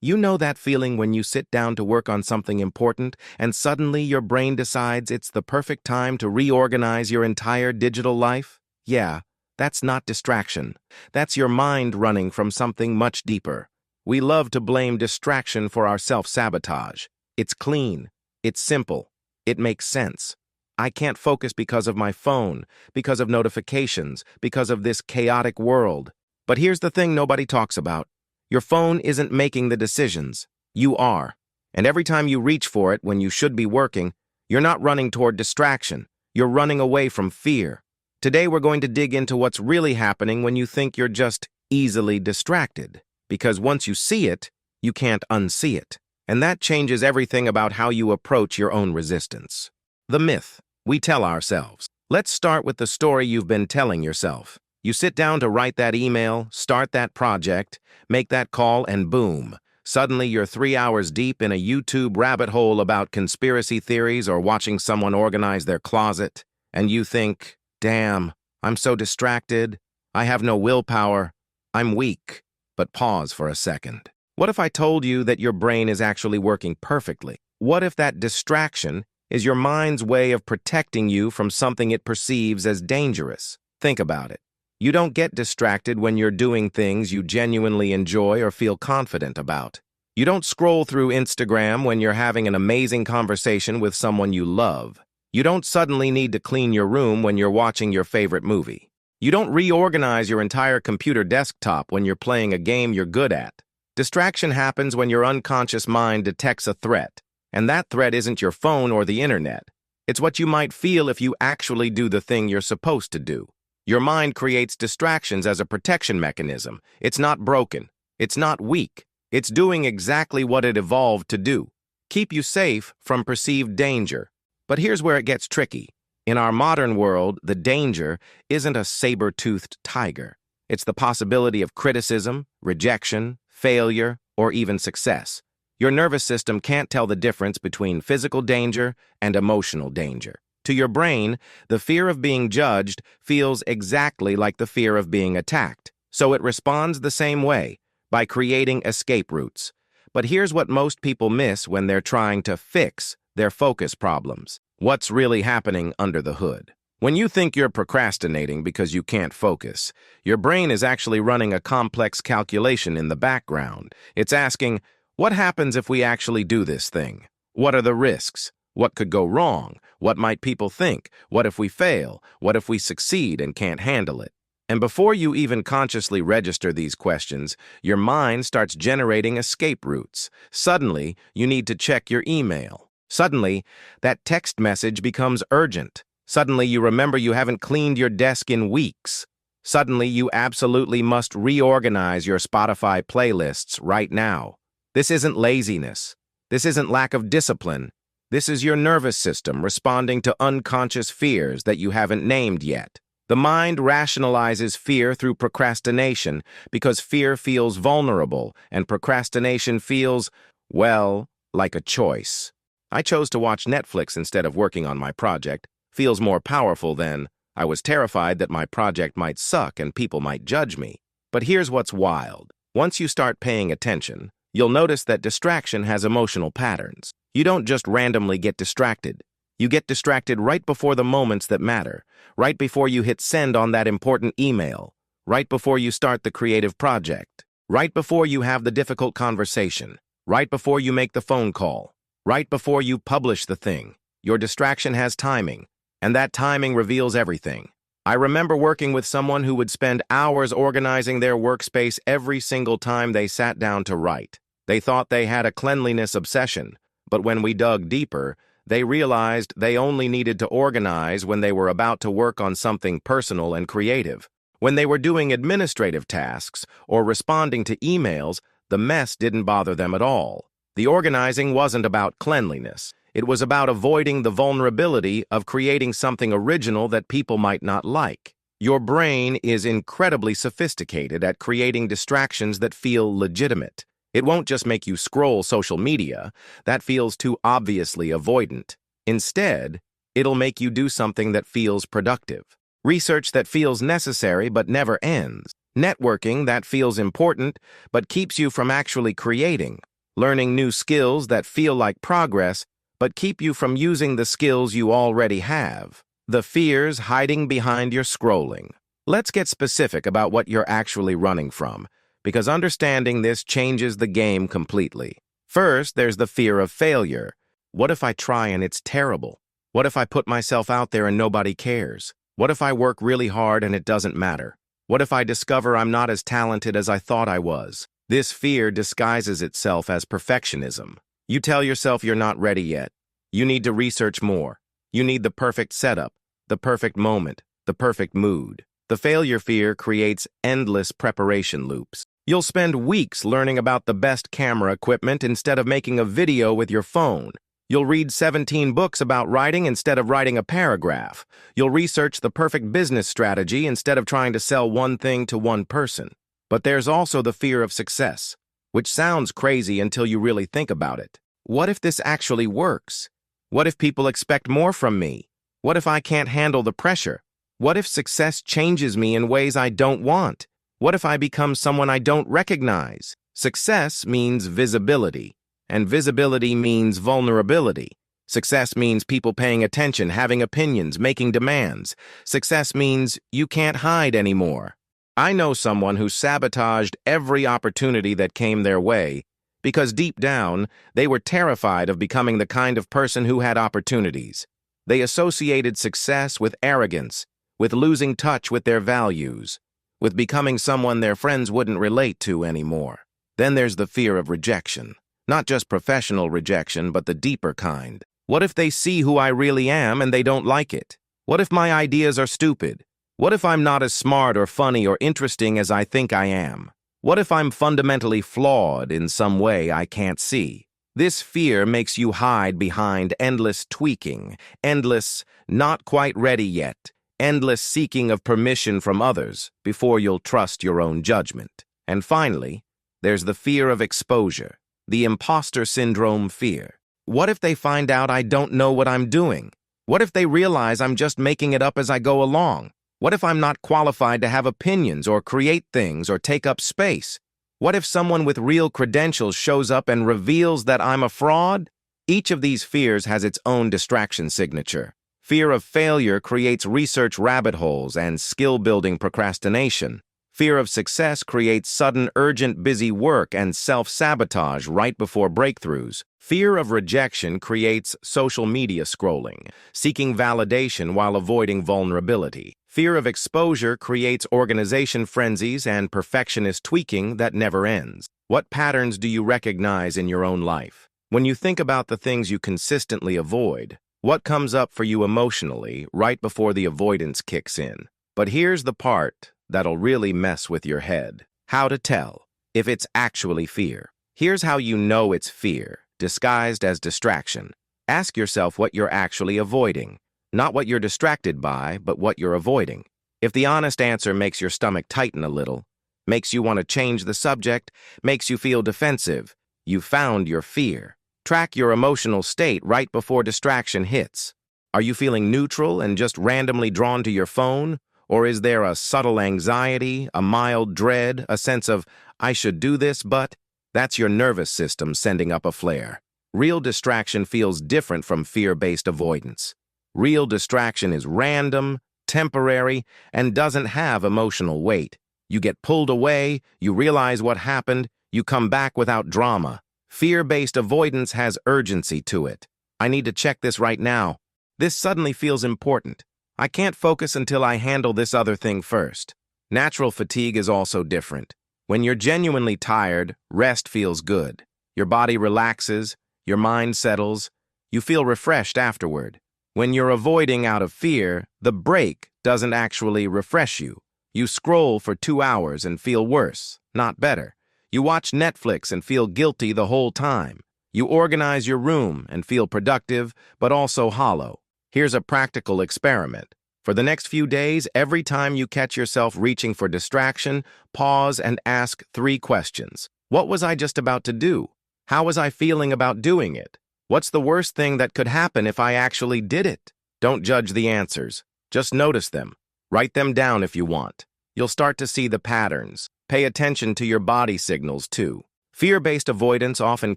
You know that feeling when you sit down to work on something important and suddenly your brain decides it's the perfect time to reorganize your entire digital life? Yeah, that's not distraction. That's your mind running from something much deeper. We love to blame distraction for our self-sabotage. It's clean. It's simple. It makes sense. I can't focus because of my phone, because of notifications, because of this chaotic world. But here's the thing nobody talks about. Your phone isn't making the decisions. You are. And every time you reach for it when you should be working, you're not running toward distraction. You're running away from fear. Today we're going to dig into what's really happening when you think you're just easily distracted. Because once you see it, you can't unsee it. And that changes everything about how you approach your own resistance. The myth we tell ourselves. Let's start with the story you've been telling yourself. You sit down to write that email, start that project, make that call, and boom, suddenly you're 3 hours deep in a YouTube rabbit hole about conspiracy theories or watching someone organize their closet, and you think, damn, I'm so distracted, I have no willpower, I'm weak. But pause for a second. What if I told you that your brain is actually working perfectly? What if that distraction is your mind's way of protecting you from something it perceives as dangerous? Think about it. You don't get distracted when you're doing things you genuinely enjoy or feel confident about. You don't scroll through Instagram when you're having an amazing conversation with someone you love. You don't suddenly need to clean your room when you're watching your favorite movie. You don't reorganize your entire computer desktop when you're playing a game you're good at. Distraction happens when your unconscious mind detects a threat, and that threat isn't your phone or the internet. It's what you might feel if you actually do the thing you're supposed to do. Your mind creates distractions as a protection mechanism. It's not broken. It's not weak. It's doing exactly what it evolved to do. Keep you safe from perceived danger. But here's where it gets tricky. In our modern world, the danger isn't a saber-toothed tiger. It's the possibility of criticism, rejection, failure, or even success. Your nervous system can't tell the difference between physical danger and emotional danger. To your brain, the fear of being judged feels exactly like the fear of being attacked. So it responds the same way, by creating escape routes. But here's what most people miss when they're trying to fix their focus problems. What's really happening under the hood? When you think you're procrastinating because you can't focus, your brain is actually running a complex calculation in the background. It's asking, what happens if we actually do this thing? What are the risks? What could go wrong? What might people think? What if we fail? What if we succeed and can't handle it? And before you even consciously register these questions, your mind starts generating escape routes. Suddenly, you need to check your email. Suddenly, that text message becomes urgent. Suddenly, you remember you haven't cleaned your desk in weeks. Suddenly, you absolutely must reorganize your Spotify playlists right now. This isn't laziness. This isn't lack of discipline. This is your nervous system responding to unconscious fears that you haven't named yet. The mind rationalizes fear through procrastination because fear feels vulnerable and procrastination feels, well, like a choice. I chose to watch Netflix instead of working on my project. Feels more powerful than I was terrified that my project might suck and people might judge me. But here's what's wild. Once you start paying attention, you'll notice that distraction has emotional patterns. You don't just randomly get distracted. You get distracted right before the moments that matter, right before you hit send on that important email, right before you start the creative project, right before you have the difficult conversation, right before you make the phone call, right before you publish the thing. Your distraction has timing, and that timing reveals everything. I remember working with someone who would spend hours organizing their workspace every single time they sat down to write. They thought they had a cleanliness obsession, but when we dug deeper, they realized they only needed to organize when they were about to work on something personal and creative. When they were doing administrative tasks or responding to emails, the mess didn't bother them at all. The organizing wasn't about cleanliness. It was about avoiding the vulnerability of creating something original that people might not like. Your brain is incredibly sophisticated at creating distractions that feel legitimate. It won't just make you scroll social media. That feels too obviously avoidant. Instead, it'll make you do something that feels productive. Research that feels necessary but never ends. Networking that feels important but keeps you from actually creating. learning new skills that feel like progress, but keep you from using the skills you already have. The fears hiding behind your scrolling. Let's get specific about what you're actually running from, because understanding this changes the game completely. First, there's the fear of failure. What if I try and it's terrible? What if I put myself out there and nobody cares? What if I work really hard and it doesn't matter? What if I discover I'm not as talented as I thought I was? This fear disguises itself as perfectionism. You tell yourself you're not ready yet. You need to research more. You need the perfect setup, the perfect moment, the perfect mood. The failure fear creates endless preparation loops. You'll spend weeks learning about the best camera equipment instead of making a video with your phone. You'll read 17 books about writing instead of writing a paragraph. You'll research the perfect business strategy instead of trying to sell one thing to one person. But there's also the fear of success, which sounds crazy until you really think about it. What if this actually works? What if people expect more from me? What if I can't handle the pressure? What if success changes me in ways I don't want? What if I become someone I don't recognize? Success means visibility, and visibility means vulnerability. Success means people paying attention, having opinions, making demands. Success means you can't hide anymore. I know someone who sabotaged every opportunity that came their way because deep down, they were terrified of becoming the kind of person who had opportunities. They associated success with arrogance, with losing touch with their values, with becoming someone their friends wouldn't relate to anymore. Then there's the fear of rejection. Not just professional rejection, but the deeper kind. What if they see who I really am and they don't like it? What if my ideas are stupid? What if I'm not as smart or funny or interesting as I think I am? What if I'm fundamentally flawed in some way I can't see? This fear makes you hide behind endless tweaking, endless not quite ready yet, endless seeking of permission from others before you'll trust your own judgment. And finally, there's the fear of exposure, the imposter syndrome fear. What if they find out I don't know what I'm doing? What if they realize I'm just making it up as I go along? What if I'm not qualified to have opinions or create things or take up space? What if someone with real credentials shows up and reveals that I'm a fraud? Each of these fears has its own distraction signature. Fear of failure creates research rabbit holes and skill-building procrastination. Fear of success creates sudden, urgent, busy work and self-sabotage right before breakthroughs. Fear of rejection creates social media scrolling, seeking validation while avoiding vulnerability. Fear of exposure creates organization frenzies and perfectionist tweaking that never ends. What patterns do you recognize in your own life? When you think about the things you consistently avoid, what comes up for you emotionally right before the avoidance kicks in? But here's the part that'll really mess with your head. How to tell if it's actually fear. Here's how you know it's fear, disguised as distraction. Ask yourself what you're actually avoiding. Not what you're distracted by, but what you're avoiding. If the honest answer makes your stomach tighten a little, makes you want to change the subject, makes you feel defensive, you found your fear. Track your emotional state right before distraction hits. Are you feeling neutral and just randomly drawn to your phone? Or is there a subtle anxiety, a mild dread, a sense of, I should do this, but? That's your nervous system sending up a flare. Real distraction feels different from fear-based avoidance. Real distraction is random, temporary, and doesn't have emotional weight. You get pulled away, you realize what happened, you come back without drama. Fear-based avoidance has urgency to it. I need to check this right now. This suddenly feels important. I can't focus until I handle this other thing first. Natural fatigue is also different. When you're genuinely tired, rest feels good. Your body relaxes, your mind settles, you feel refreshed afterward. When you're avoiding out of fear, the break doesn't actually refresh you. You scroll for 2 hours and feel worse, not better. You watch Netflix and feel guilty the whole time. You organize your room and feel productive, but also hollow. Here's a practical experiment. For the next few days, every time you catch yourself reaching for distraction, pause and ask 3 questions. What was I just about to do? How was I feeling about doing it? What's the worst thing that could happen if I actually did it? Don't judge the answers. Just notice them. Write them down if you want. You'll start to see the patterns. Pay attention to your body signals, too. Fear-based avoidance often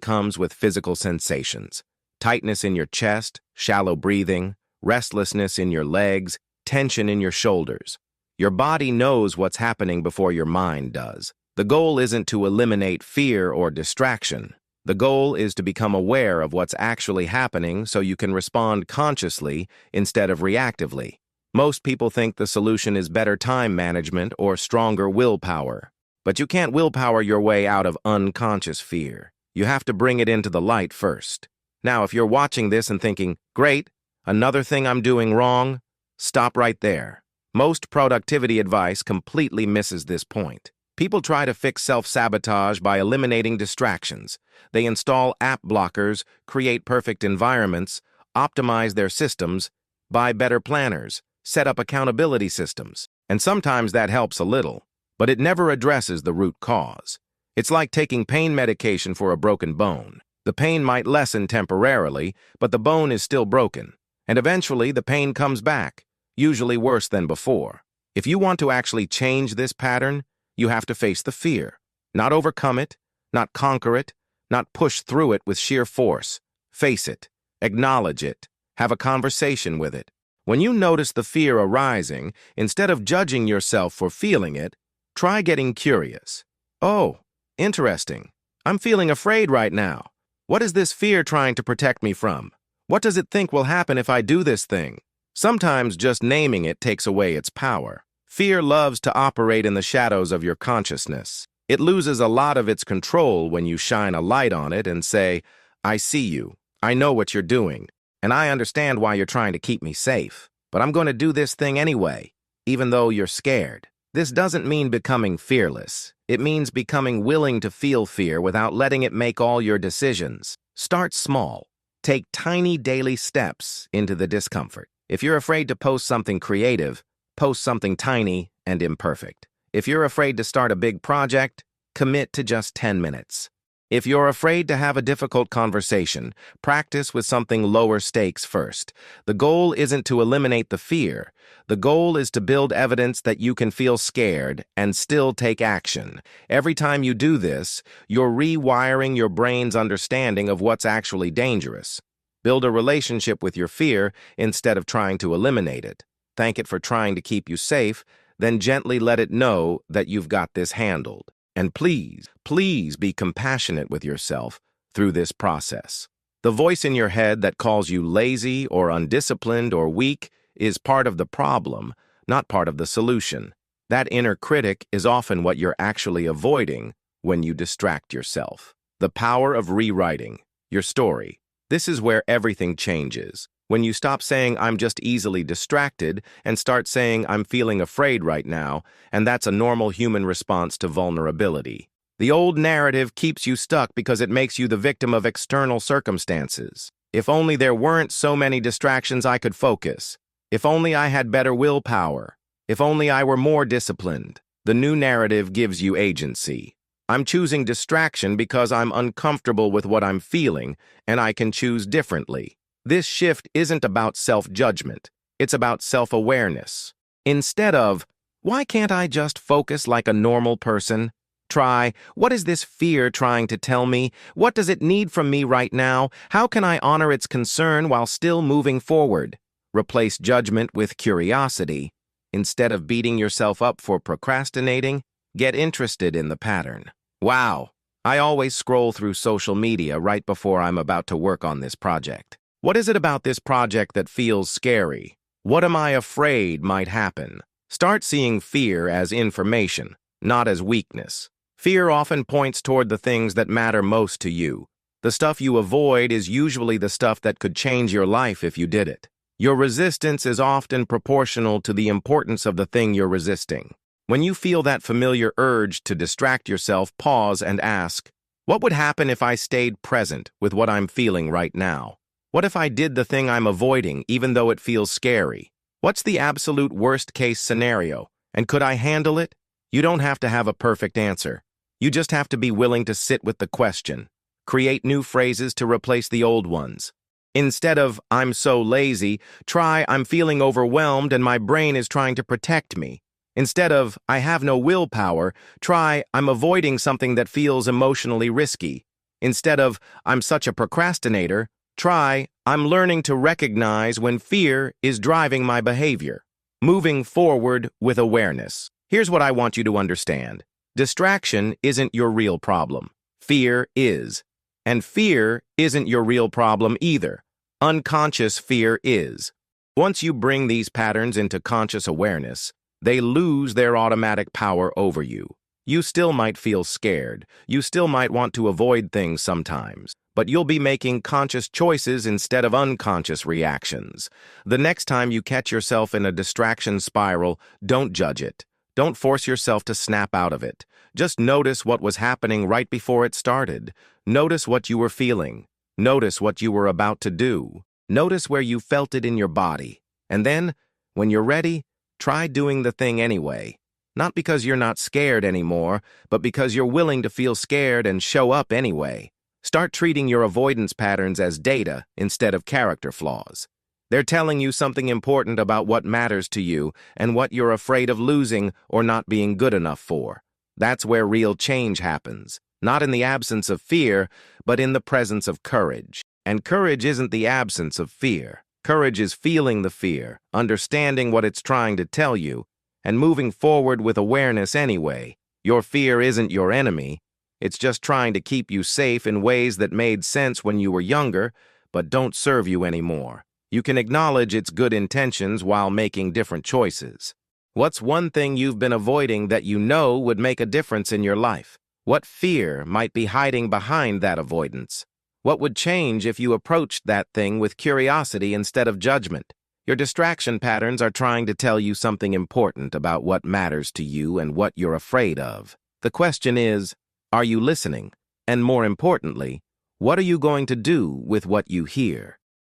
comes with physical sensations: tightness in your chest, shallow breathing, restlessness in your legs, tension in your shoulders. Your body knows what's happening before your mind does. The goal isn't to eliminate fear or distraction. The goal is to become aware of what's actually happening so you can respond consciously instead of reactively. Most people think the solution is better time management or stronger willpower. But you can't willpower your way out of unconscious fear. You have to bring it into the light first. Now, if you're watching this and thinking, great, another thing I'm doing wrong, stop right there. Most productivity advice completely misses this point. People try to fix self-sabotage by eliminating distractions. They install app blockers, create perfect environments, optimize their systems, buy better planners, set up accountability systems. And sometimes that helps a little, but it never addresses the root cause. It's like taking pain medication for a broken bone. The pain might lessen temporarily, but the bone is still broken. And eventually the pain comes back, usually worse than before. If you want to actually change this pattern, you have to face the fear, not overcome it, not conquer it, not push through it with sheer force. Face it, acknowledge it, have a conversation with it. When you notice the fear arising, instead of judging yourself for feeling it, try getting curious. Oh, interesting. I'm feeling afraid right now. What is this fear trying to protect me from? What does it think will happen if I do this thing? Sometimes just naming it takes away its power. Fear loves to operate in the shadows of your consciousness. It loses a lot of its control when you shine a light on it and say, I see you, I know what you're doing, and I understand why you're trying to keep me safe. But I'm going to do this thing anyway, even though you're scared. This doesn't mean becoming fearless. It means becoming willing to feel fear without letting it make all your decisions. Start small. Take tiny daily steps into the discomfort. If you're afraid to post something creative, post something tiny and imperfect. If you're afraid to start a big project, commit to just 10 minutes. If you're afraid to have a difficult conversation, practice with something lower stakes first. The goal isn't to eliminate the fear. The goal is to build evidence that you can feel scared and still take action. Every time you do this, you're rewiring your brain's understanding of what's actually dangerous. Build a relationship with your fear instead of trying to eliminate it. Thank it for trying to keep you safe, then gently let it know that you've got this handled. And please, please be compassionate with yourself through this process. The voice in your head that calls you lazy or undisciplined or weak is part of the problem, not part of the solution. That inner critic is often what you're actually avoiding when you distract yourself. The power of rewriting your story. This is where everything changes. When you stop saying, I'm just easily distracted, and start saying, I'm feeling afraid right now, and that's a normal human response to vulnerability. The old narrative keeps you stuck because it makes you the victim of external circumstances. If only there weren't so many distractions I could focus. If only I had better willpower. If only I were more disciplined. The new narrative gives you agency. I'm choosing distraction because I'm uncomfortable with what I'm feeling, and I can choose differently. This shift isn't about self-judgment. It's about self-awareness. Instead of, why can't I just focus like a normal person? Try, what is this fear trying to tell me? What does it need from me right now? How can I honor its concern while still moving forward? Replace judgment with curiosity. Instead of beating yourself up for procrastinating, get interested in the pattern. Wow, I always scroll through social media right before I'm about to work on this project. What is it about this project that feels scary? What am I afraid might happen? Start seeing fear as information, not as weakness. Fear often points toward the things that matter most to you. The stuff you avoid is usually the stuff that could change your life if you did it. Your resistance is often proportional to the importance of the thing you're resisting. When you feel that familiar urge to distract yourself, pause and ask, what would happen if I stayed present with what I'm feeling right now? What if I did the thing I'm avoiding, even though it feels scary? What's the absolute worst-case scenario, and could I handle it? You don't have to have a perfect answer. You just have to be willing to sit with the question. Create new phrases to replace the old ones. Instead of, I'm so lazy, try, I'm feeling overwhelmed and my brain is trying to protect me. Instead of, I have no willpower, try, I'm avoiding something that feels emotionally risky. Instead of, I'm such a procrastinator, try, I'm learning to recognize when fear is driving my behavior. Moving forward with awareness. Here's what I want you to understand. Distraction isn't your real problem. Fear is. And fear isn't your real problem either. Unconscious fear is. Once you bring these patterns into conscious awareness, they lose their automatic power over you. You still might feel scared. You still might want to avoid things sometimes. But you'll be making conscious choices instead of unconscious reactions. The next time you catch yourself in a distraction spiral, don't judge it. Don't force yourself to snap out of it. Just notice what was happening right before it started. Notice what you were feeling. Notice what you were about to do. Notice where you felt it in your body. And then, when you're ready, try doing the thing anyway. Not because you're not scared anymore, but because you're willing to feel scared and show up anyway. Start treating your avoidance patterns as data instead of character flaws. They're telling you something important about what matters to you and what you're afraid of losing or not being good enough for. That's where real change happens, not in the absence of fear, but in the presence of courage. And courage isn't the absence of fear. Courage is feeling the fear, understanding what it's trying to tell you, and moving forward with awareness anyway. Your fear isn't your enemy. It's just trying to keep you safe in ways that made sense when you were younger, but don't serve you anymore. You can acknowledge its good intentions while making different choices. What's one thing you've been avoiding that you know would make a difference in your life? What fear might be hiding behind that avoidance? What would change if you approached that thing with curiosity instead of judgment? Your distraction patterns are trying to tell you something important about what matters to you and what you're afraid of. The question is, are you listening? And more importantly, what are you going to do with what you hear?